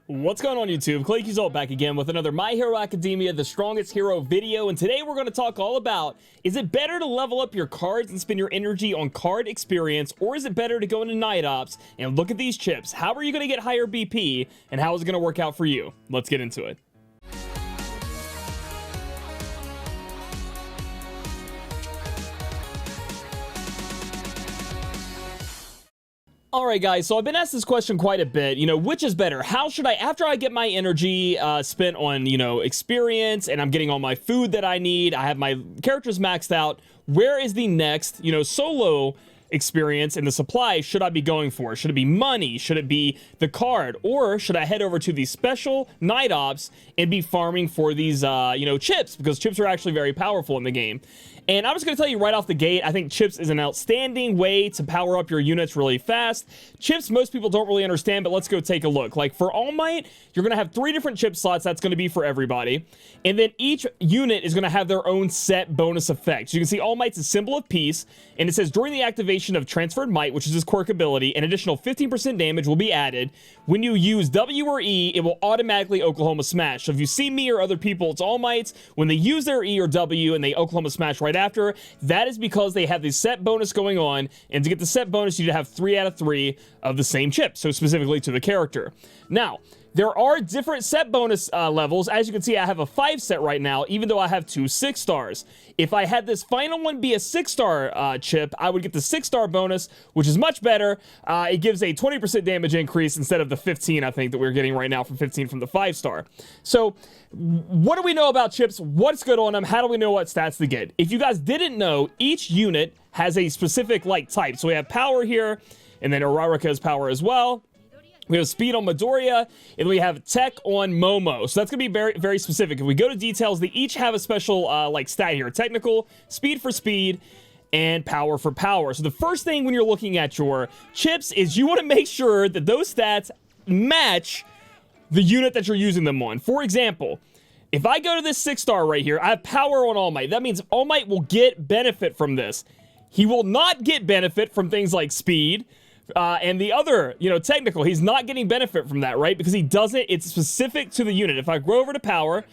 What's going on YouTube? Claykeysalt back again with another My Hero Academia The Strongest Hero video, and today we're going to talk all about, is it better to level up your cards and spend your energy on card experience, or is it better to go into Night Ops and look at these chips? How are you going to get higher BP, and how is it going to work out for you? Let's get into it. Alright guys, so I've been asked this question quite a bit, which is better? How should I, after I get my energy spent on, experience, and I'm getting all my food that I need, I have my characters maxed out, where is the next, solo experience and the supply should I be going for? Should it be money? Should it be the card? Or should I head over to the special Night Ops and be farming for these, chips? Because chips are actually very powerful in the game. And I'm just going to tell you right off the gate, I think chips is an outstanding way to power up your units really fast. Chips, most people don't really understand, but let's go take a look. Like for All Might, you're going to have 3 different chip slots. That's going to be for everybody. And then each unit is going to have their own set bonus effects. You can see All Might's a symbol of peace, and it says during the activation of Transferred Might, which is his quirk ability, an additional 15% damage will be added. When you use W or E, it will automatically Oklahoma Smash. So if you see me or other people, it's All Mights, when they use their E or W and they Oklahoma Smash right after, that is because they have the set bonus going on, and to get the set bonus, you need to have 3 out of 3 of the same chip, so specifically to the character. Now, there are different set bonus levels. As you can see, I have a 5 set right now, even though I have 2 6 stars. If I had this final one be a 6-star chip, I would get the 6-star bonus, which is much better. It gives a 20% damage increase instead of the 15, I think, that we're getting right now from 15 from the 5-star. So, what do we know about chips? What's good on them? How do we know what stats to get? If you guys didn't know, each unit has a specific, type. So we have power here, and then Uraraka has power as well. We have speed on Midoriya, and we have tech on Momo. So that's going to be very, very specific. If we go to details, they each have a special, stat here. Technical, speed for speed, and power for power. So the first thing when you're looking at your chips is you want to make sure that those stats match the unit that you're using them on. For example, if I go to this 6-star right here, I have power on All Might. That means All Might will get benefit from this. He will not get benefit from things like speed, and the other, technical. He's not getting benefit from that, right? Because he doesn't, it's specific to the unit. If I go over to power,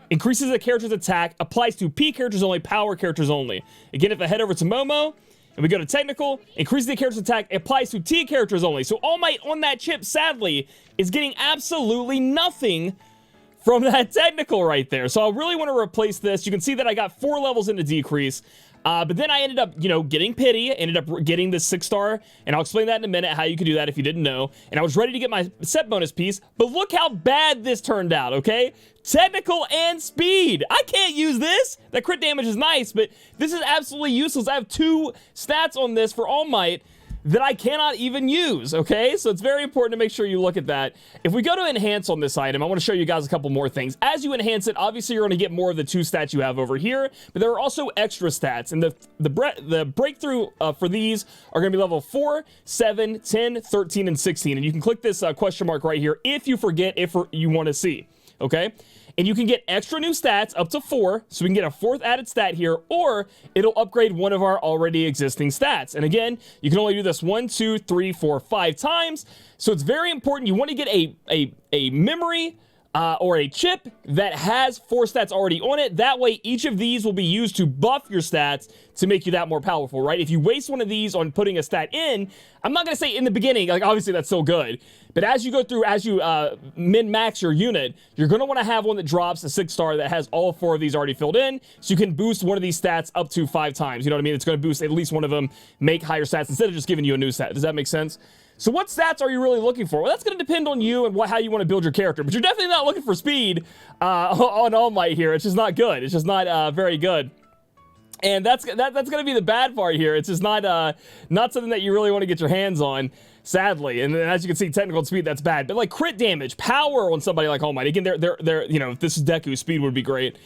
increases the character's attack, applies to P characters only, power characters only. Again, if I head over to Momo, and we go to technical, increases the character's attack, applies to T characters only. So All Might on that chip, sadly, is getting absolutely nothing from that technical right there. So I really want to replace this. You can see that I got 4 levels into decrease. But then I ended up, getting pity, ended up getting the 6-star, and I'll explain that in a minute, how you can do that if you didn't know. And I was ready to get my set bonus piece, but look how bad this turned out, okay? Technical and speed. I can't use this. That crit damage is nice, but this is absolutely useless. I have 2 stats on this for All Might that I cannot even use, okay? So it's very important to make sure you look at that. If we go to enhance on this item, I want to show you guys a couple more things. As you enhance it, obviously you're going to get more of the 2 stats you have over here, but there are also extra stats, and the breakthrough for these are going to be level 4, 7, 10, 13, and 16, and you can click this question mark right here if you forget, if you want to see, okay? And you can get extra new stats up to 4, so we can get a 4th added stat here, or it'll upgrade one of our already existing stats. And again, you can only do this 1, 2, 3, 4, 5 times. So it's very important. You want to get a memory or a chip that has 4 stats already on it. That way, each of these will be used to buff your stats to make you that more powerful, right? If you waste one of these on putting a stat in, I'm not going to say in the beginning, obviously that's still good, but as you go through, as you min-max your unit, you're going to want to have one that drops a 6-star that has all 4 of these already filled in, so you can boost one of these stats up to 5 times, you know what I mean? It's going to boost at least one of them, make higher stats, instead of just giving you a new stat. Does that make sense? So what stats are you really looking for? Well, that's going to depend on you and how you want to build your character, but you're definitely not looking for speed on All Might here. It's just not good. It's just not very good. And that's going to be the bad part here. It's just not something that you really want to get your hands on, sadly. And then as you can see, technical and speed, that's bad. But crit damage, power on somebody like All Might. Again, they're if this is Deku, speed would be great.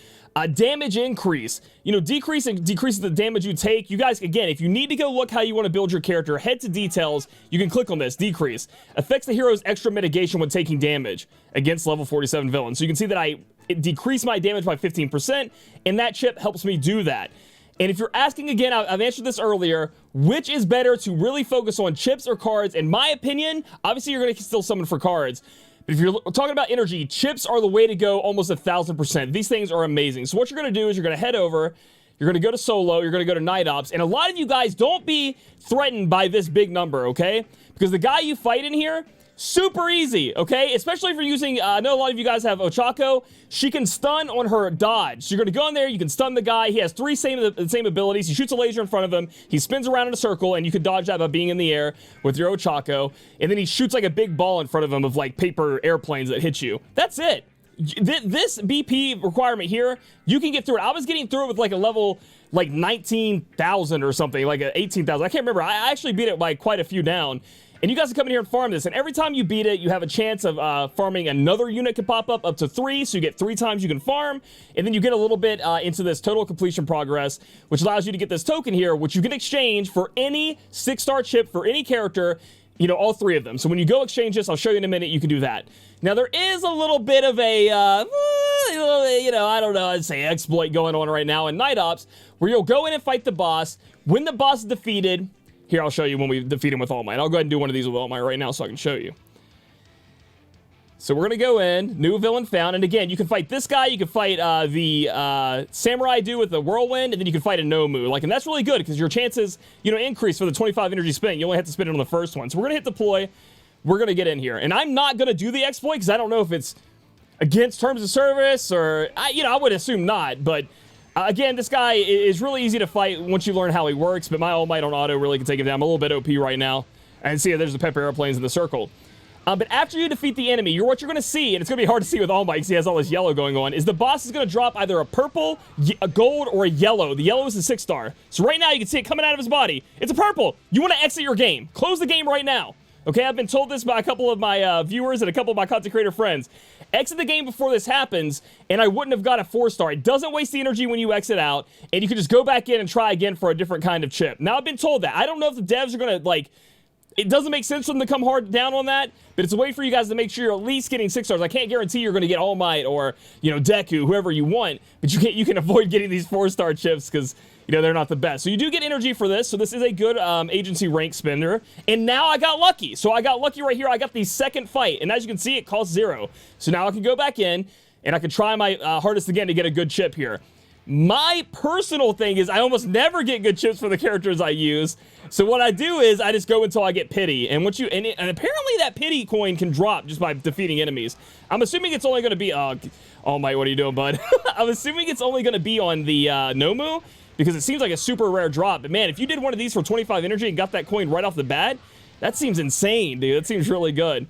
Damage increase, decreases the damage you take. You guys, again, if you need to go look how you want to build your character, head to details. You can click on this, decrease. Affects the hero's extra mitigation when taking damage against level 47 villains. So you can see that it decreased my damage by 15%, and that chip helps me do that. And if you're asking again, I've answered this earlier, which is better to really focus on chips or cards? In my opinion, obviously you're going to still summon for cards, But if you're talking about energy, chips are the way to go almost 1,000%. These things are amazing. So what you're going to do is you're going to head over, you're going to go to solo, you're going to go to night ops, and a lot of you guys don't be threatened by this big number, okay? Because the guy you fight in here, super easy, okay? Especially if you're using, I know a lot of you guys have Ochako. She can stun on her dodge. So you're going to go in there, you can stun the guy. He has the same abilities. He shoots a laser in front of him. He spins around in a circle, and you can dodge that by being in the air with your Ochako. And then he shoots like a big ball in front of him of like paper airplanes that hit you. That's it. This BP requirement here, you can get through it. I was getting through it with like a level like 19,000 or something, like a 18,000. I can't remember. I actually beat it by quite a few down. And you guys can come in here and farm this. And every time you beat it, you have a chance of farming another unit can pop up to 3. So you get 3 times you can farm. And then you get a little bit into this total completion progress, which allows you to get this token here, which you can exchange for any 6-star chip for any character, you know, all 3 of them. So when you go exchange this, I'll show you in a minute, you can do that. Now, there is a little bit of a, you know, I don't know, I'd say exploit going on right now in Night Ops, where you'll go in and fight the boss. When the boss is defeated, here, I'll show you when we defeat him with All Might. I'll go ahead and do one of these with All Might right now so I can show you. So we're going to go in, new villain found, and again, you can fight this guy, you can fight the Samurai dude with the Whirlwind, and then you can fight a Nomu. Like, and that's really good, because your chances, you know, increase for the 25 energy spent. You only have to spend it on the first one. So we're going to hit deploy, we're going to get in here. And I'm not going to do the exploit, because I don't know if it's against terms of service, or, you know, I would assume not, but again, this guy is really easy to fight once you learn how he works, but my All Might on auto really can take him down. I'm a little bit OP right now. And see, there's the pepper airplanes in the circle. But after you defeat the enemy, what you're going to see, and it's going to be hard to see with All Might because he has all this yellow going on, is the boss is going to drop either a purple, a gold, or a yellow. The yellow is the 6-star. So right now, you can see it coming out of his body. It's a purple. You want to exit your game. Close the game right now. Okay, I've been told this by a couple of my viewers and a couple of my content creator friends. Exit the game before this happens, and I wouldn't have got a 4-star. It doesn't waste the energy when you exit out, and you can just go back in and try again for a different kind of chip. Now, I've been told that. I don't know if the devs are going to, like, it doesn't make sense for them to come hard down on that, but it's a way for you guys to make sure you're at least getting 6 stars. I can't guarantee you're going to get All Might or, you know, Deku, whoever you want, but you can avoid getting these 4-star chips because, you know, they're not the best. So you do get energy for this. So this is a good agency rank spender. And now I got lucky. So I got lucky right here. I got the second fight. And as you can see, it costs 0. So now I can go back in and I can try my hardest again to get a good chip here. My personal thing is I almost never get good chips for the characters I use. So what I do is I just go until I get pity. And and apparently that pity coin can drop just by defeating enemies. I'm assuming it's only going to be, All Might, what are you doing, bud? I'm assuming it's only going to be on the Nomu, because it seems like a super rare drop. But man, if you did one of these for 25 energy and got that coin right off the bat, that seems insane, dude. That seems really good.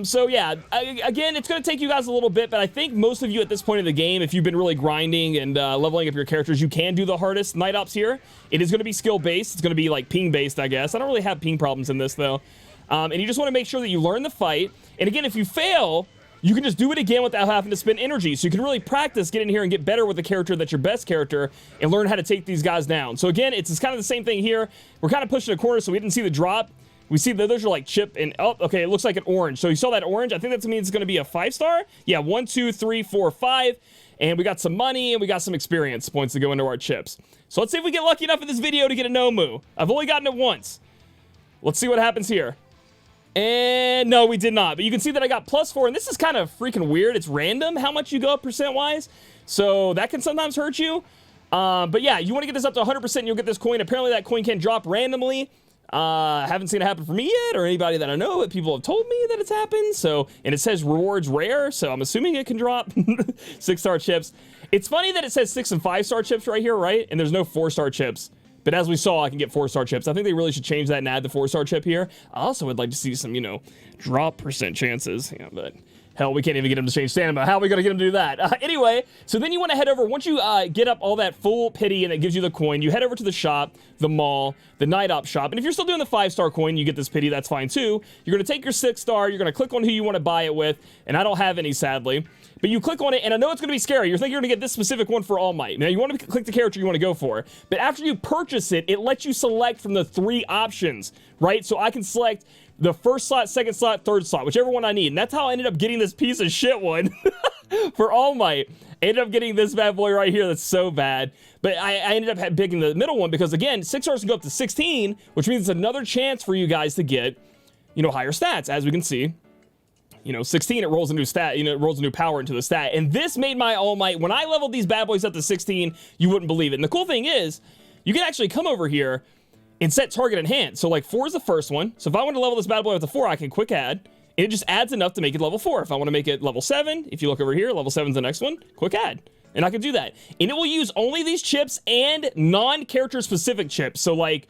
So yeah, again, it's going to take you guys a little bit, but I think most of you at this point of the game, if you've been really grinding and leveling up your characters, you can do the hardest night ops here. It is going to be skill-based. It's going to be like ping-based, I guess. I don't really have ping problems in this, though. And you just want to make sure that you learn the fight. And again, if you fail, you can just do it again without having to spend energy. So you can really practice, get in here and get better with the character that's your best character and learn how to take these guys down. So again, it's kind of the same thing here. We're kind of pushing a corner, so we didn't see the drop. We see that those are like chip and, oh, okay, it looks like an orange. So you saw that orange? I think that means it's going to be a 5-star. Yeah, 1, 2, 3, 4, 5. And we got some money and we got some experience points to go into our chips. So let's see if we get lucky enough in this video to get a Nomu. I've only gotten it once. Let's see what happens here. And no, we did not. But you can see that I got +4. And this is kind of freaking weird. It's random how much you go up percent-wise. So that can sometimes hurt you. But yeah, you want to get this up to 100% and you'll get this coin. Apparently that coin can drop randomly. Haven't seen it happen for me yet, or anybody that I know, but people have told me that it's happened. So, and it says rewards rare, so I'm assuming it can drop 6-star chips. It's funny that it says 6 and 5-star chips right here, right? And there's no 4-star chips. But as we saw, I can get 4-star chips. I think they really should change that and add the 4-star chip here. I also would like to see some, you know, drop percent chances. Yeah, but hell, we can't even get him to change stamina. How are we going to get him to do that? Anyway, so then you want to head over. Once you get up all that full pity and it gives you the coin, you head over to the shop, the mall, the night op shop. And if you're still doing the 5-star coin, you get this pity. That's fine too. You're going to take your 6-star. You're going to click on who you want to buy it with. And I don't have any, sadly. But you click on it, and I know it's going to be scary. You're thinking you're going to get this specific one for All Might. Now, you want to click the character you want to go for. But after you purchase it, it lets you select from the 3 options, right? So I can select the first slot, second slot, third slot, whichever one I need. And that's how I ended up getting this piece of shit one for All Might. I ended up getting this bad boy right here that's so bad. But I ended up picking the middle one because, again, 6 stars can go up to 16, which means it's another chance for you guys to get, you know, higher stats, as we can see you know, 16, it rolls a new stat, you know, it rolls a new power into the stat. And this made my All Might, when I leveled these bad boys up to 16, you wouldn't believe it. And the cool thing is, you can actually come over here and set target in hand. So like 4 is the first one. So if I want to level this bad boy up to 4, I can quick add. And it just adds enough to make it level 4. If I want to make it level 7, if you look over here, level 7 is the next one, quick add. And I can do that. And it will use only these chips and non-character specific chips. So like,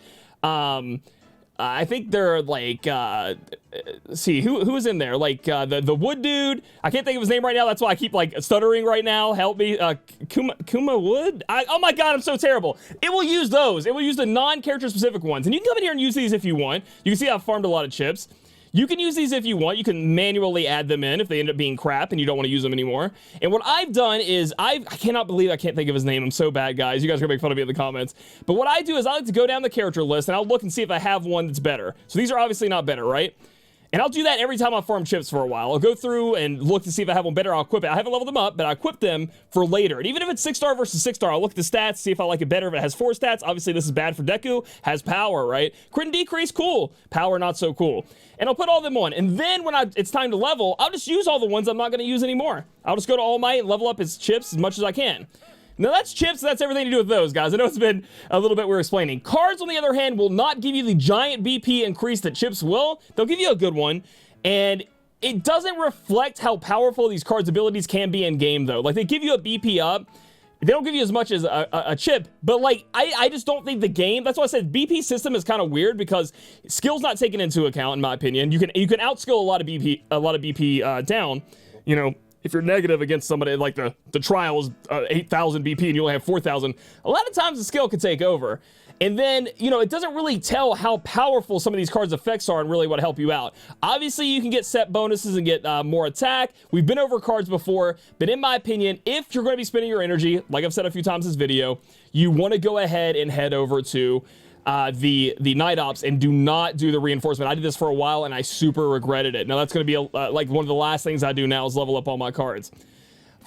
I think they're like, let's see, who is in there? Like the wood dude. I can't think of his name right now. That's why I keep like stuttering right now. Help me. Kuma Wood? Oh my God, I'm so terrible. It will use those. It will use the non-character specific ones. And you can come in here and use these if you want. You can see I've farmed a lot of chips. You can use these if you want. You can manually add them in if they end up being crap and you don't want to use them anymore. And what I've done is I cannot believe I can't think of his name. I'm so bad, guys. You guys are gonna make fun of me in the comments. But what I do is I like to go down the character list and I'll look and see if I have one that's better. So these are obviously not better, right? And I'll do that every time I farm chips for a while. I'll go through and look to see if I have one better. I'll equip it. I haven't leveled them up, but I equip them for later. And even if it's 6-star versus 6-star, I'll look at the stats, see if I like it better. If it has 4 stats, obviously this is bad for Deku. Has power, right? Crit and decrease, cool. Power, not so cool. And I'll put all of them on. And then when it's time to level, I'll just use all the ones I'm not going to use anymore. I'll just go to All Might and level up his chips as much as I can. Now that's chips, that's everything to do with those, guys. I know it's been a little bit we're explaining. Cards, on the other hand, will not give you the giant BP increase that chips will. They'll give you a good one. And it doesn't reflect how powerful these cards' abilities can be in game, though. Like, they give you a BP up. They don't give you as much as a chip, but like, I just don't think the game, that's why I said BP system is kind of weird because skill's not taken into account, in my opinion. You can outskill a lot of BP down, you know, if you're negative against somebody, like the trial is 8,000 BP and you only have 4,000, a lot of times the skill can take over. And then, you know, it doesn't really tell how powerful some of these cards' effects are and really what help you out. Obviously, you can get set bonuses and get more attack. We've been over cards before, but in my opinion, if you're going to be spending your energy, like I've said a few times in this video, you want to go ahead and head over to the Night Ops and do not do the reinforcement. I did this for a while and I super regretted it. Now, that's going to be like one of the last things I do now is level up all my cards.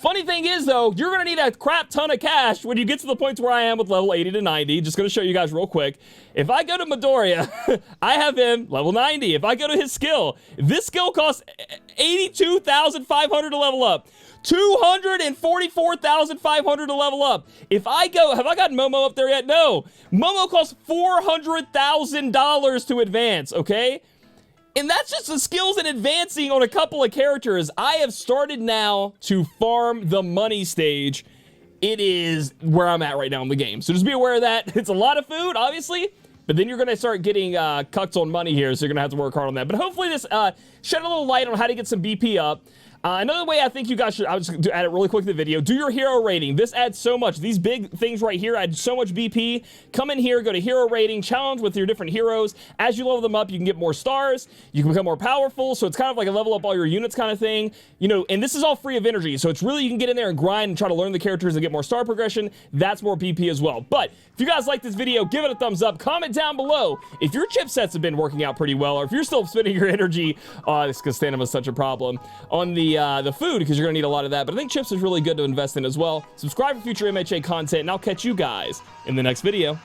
Funny thing is, though, you're going to need a crap ton of cash when you get to the points where I am with level 80 to 90. Just going to show you guys real quick. If I go to Midoriya, I have him level 90. If I go to his skill, this skill costs 82,500 to level up. 244,500 to level up. If I go, have I got Momo up there yet? No. Momo costs $400,000 to advance, okay? And that's just the skills and advancing on a couple of characters. I have started now to farm the money stage. It is where I'm at right now in the game. So just be aware of that. It's a lot of food, obviously, but then you're going to start getting cuts on money here, so you're going to have to work hard on that. But hopefully this shed a little light on how to get some BP up. Another way I think you guys should, I'll just add it really quick to the video, do your hero rating. This adds so much. These big things right here add so much BP. Come in here, go to hero rating, challenge with your different heroes. As you level them up, you can get more stars. You can become more powerful. So it's kind of like a level up all your units kind of thing. You know, and this is all free of energy. So it's really, you can get in there and grind and try to learn the characters and get more star progression. That's more BP as well. But if you guys like this video, give it a thumbs up. Comment down below if your chipsets have been working out pretty well, or if you're still spending your energy, it's because stamina is such a problem, on the food, because you're going to need a lot of that. But I think chips is really good to invest in as well. Subscribe for future MHA content, and I'll catch you guys in the next video.